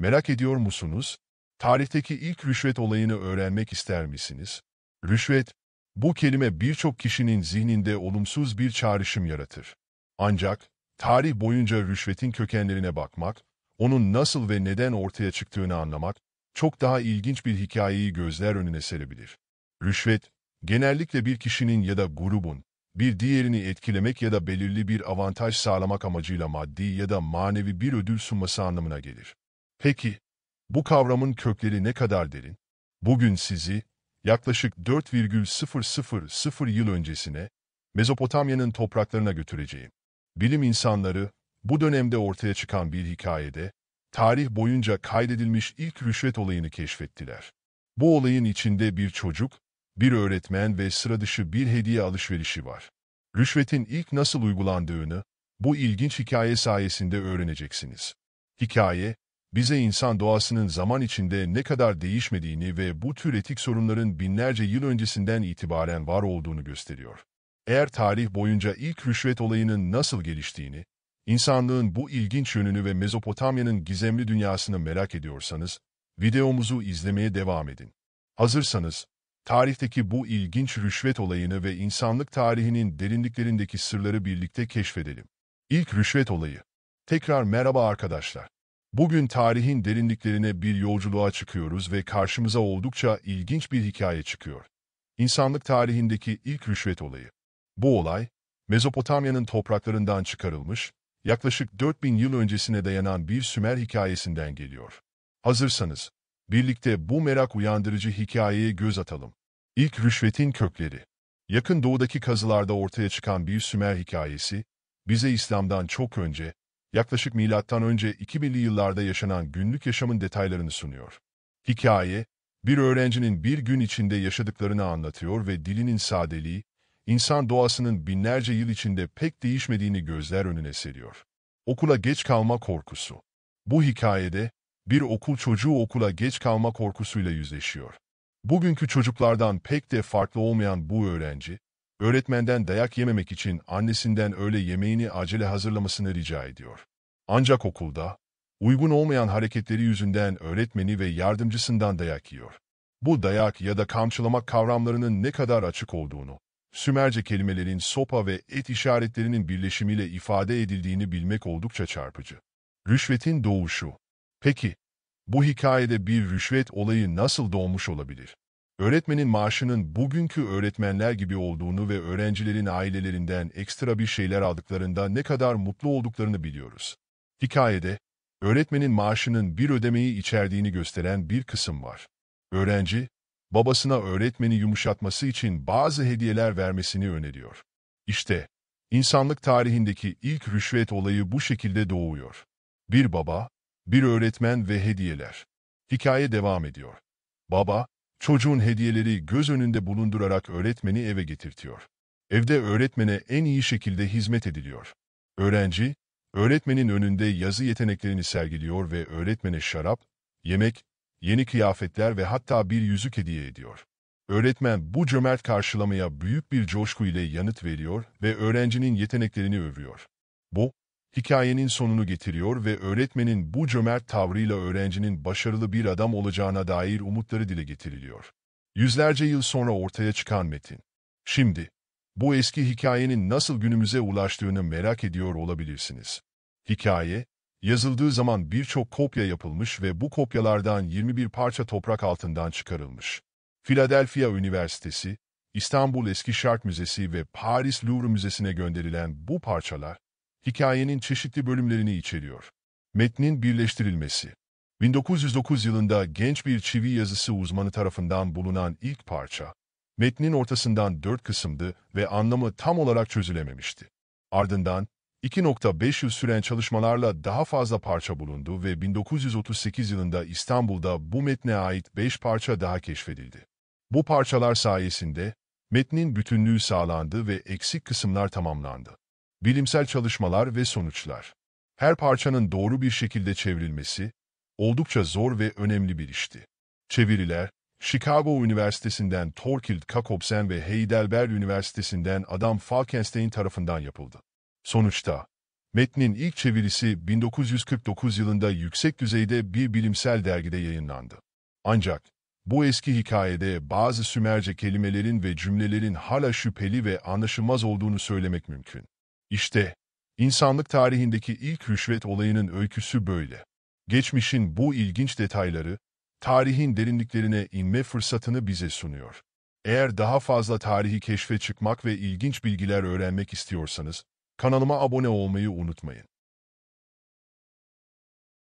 Merak ediyor musunuz? Tarihteki ilk rüşvet olayını öğrenmek ister misiniz? Rüşvet, bu kelime birçok kişinin zihninde olumsuz bir çağrışım yaratır. Ancak, tarih boyunca rüşvetin kökenlerine bakmak, onun nasıl ve neden ortaya çıktığını anlamak, çok daha ilginç bir hikayeyi gözler önüne serebilir. Rüşvet, genellikle bir kişinin ya da grubun, bir diğerini etkilemek ya da belirli bir avantaj sağlamak amacıyla maddi ya da manevi bir ödül sunması anlamına gelir. Peki, bu kavramın kökleri ne kadar derin? Bugün sizi, yaklaşık 4,000 yıl öncesine, Mezopotamya'nın topraklarına götüreceğim. Bilim insanları, bu dönemde ortaya çıkan bir hikayede, tarih boyunca kaydedilmiş ilk rüşvet olayını keşfettiler. Bu olayın içinde bir çocuk, bir öğretmen ve sıradışı bir hediye alışverişi var. Rüşvetin ilk nasıl uygulandığını, bu ilginç hikaye sayesinde öğreneceksiniz. Hikaye, bize insan doğasının zaman içinde ne kadar değişmediğini ve bu tür etik sorunların binlerce yıl öncesinden itibaren var olduğunu gösteriyor. Eğer tarih boyunca ilk rüşvet olayının nasıl geliştiğini, insanlığın bu ilginç yönünü ve Mezopotamya'nın gizemli dünyasını merak ediyorsanız, videomuzu izlemeye devam edin. Hazırsanız, tarihteki bu ilginç rüşvet olayını ve insanlık tarihinin derinliklerindeki sırları birlikte keşfedelim. İlk rüşvet olayı. Tekrar merhaba arkadaşlar. Bugün tarihin derinliklerine bir yolculuğa çıkıyoruz ve karşımıza oldukça ilginç bir hikaye çıkıyor. İnsanlık tarihindeki ilk rüşvet olayı. Bu olay, Mezopotamya'nın topraklarından çıkarılmış, yaklaşık 4000 yıl öncesine dayanan bir Sümer hikayesinden geliyor. Hazırsanız, birlikte bu merak uyandırıcı hikayeye göz atalım. İlk rüşvetin kökleri. Yakın doğudaki kazılarda ortaya çıkan bir Sümer hikayesi, bize İslam'dan çok önce, yaklaşık M.Ö. 2000'li yıllarda yaşanan günlük yaşamın detaylarını sunuyor. Hikaye, bir öğrencinin bir gün içinde yaşadıklarını anlatıyor ve dilinin sadeliği, insan doğasının binlerce yıl içinde pek değişmediğini gözler önüne seriyor. Okula geç kalma korkusu. Bu hikayede, bir okul çocuğu okula geç kalma korkusuyla yüzleşiyor. Bugünkü çocuklardan pek de farklı olmayan bu öğrenci, öğretmenden dayak yememek için annesinden öğle yemeğini acele hazırlamasını rica ediyor. Ancak okulda, uygun olmayan hareketleri yüzünden öğretmeni ve yardımcısından dayak yiyor. Bu dayak ya da kamçılamak kavramlarının ne kadar açık olduğunu, Sümerce kelimelerin sopa ve et işaretlerinin birleşimiyle ifade edildiğini bilmek oldukça çarpıcı. Rüşvetin doğuşu. Peki, bu hikayede bir rüşvet olayı nasıl doğmuş olabilir? Öğretmenin maaşının bugünkü öğretmenler gibi olduğunu ve öğrencilerin ailelerinden ekstra bir şeyler aldıklarında ne kadar mutlu olduklarını biliyoruz. Hikayede, öğretmenin maaşının bir ödemeyi içerdiğini gösteren bir kısım var. Öğrenci, babasına öğretmeni yumuşatması için bazı hediyeler vermesini öneriyor. İşte, insanlık tarihindeki ilk rüşvet olayı bu şekilde doğuyor. Bir baba, bir öğretmen ve hediyeler. Hikaye devam ediyor. Baba, çocuğun hediyeleri göz önünde bulundurarak öğretmeni eve getirtiyor. Evde öğretmene en iyi şekilde hizmet ediliyor. Öğrenci, öğretmenin önünde yazı yeteneklerini sergiliyor ve öğretmene şarap, yemek, yeni kıyafetler ve hatta bir yüzük hediye ediyor. Öğretmen bu cömert karşılamaya büyük bir coşku ile yanıt veriyor ve öğrencinin yeteneklerini övüyor. Bu, hikayenin sonunu getiriyor ve öğretmenin bu cömert tavrıyla öğrencinin başarılı bir adam olacağına dair umutları dile getiriliyor. Yüzlerce yıl sonra ortaya çıkan metin. Şimdi, bu eski hikayenin nasıl günümüze ulaştığını merak ediyor olabilirsiniz. Hikaye, yazıldığı zaman birçok kopya yapılmış ve bu kopyalardan 21 parça toprak altından çıkarılmış. Philadelphia Üniversitesi, İstanbul Eski Şark Müzesi ve Paris Louvre Müzesi'ne gönderilen bu parçalar, hikayenin çeşitli bölümlerini içeriyor. Metnin birleştirilmesi. 1909 yılında genç bir çivi yazısı uzmanı tarafından bulunan ilk parça, metnin ortasından 4 kısımdı ve anlamı tam olarak çözülememişti. Ardından, 2,5 yıl süren çalışmalarla daha fazla parça bulundu ve 1938 yılında İstanbul'da bu metne ait 5 parça daha keşfedildi. Bu parçalar sayesinde metnin bütünlüğü sağlandı ve eksik kısımlar tamamlandı. Bilimsel çalışmalar ve sonuçlar. Her parçanın doğru bir şekilde çevrilmesi, oldukça zor ve önemli bir işti. Çeviriler, Chicago Üniversitesi'nden Thorkild Jacobsen ve Heidelberg Üniversitesi'nden Adam Falkenstein tarafından yapıldı. Sonuçta, Metnin ilk çevirisi 1949 yılında yüksek düzeyde bir bilimsel dergide yayınlandı. Ancak bu eski hikayede bazı Sümerce kelimelerin ve cümlelerin hala şüpheli ve anlaşılmaz olduğunu söylemek mümkün. İşte, insanlık tarihindeki ilk rüşvet olayının öyküsü böyle. Geçmişin bu ilginç detayları, tarihin derinliklerine inme fırsatını bize sunuyor. Eğer daha fazla tarihi keşfe çıkmak ve ilginç bilgiler öğrenmek istiyorsanız, kanalıma abone olmayı unutmayın.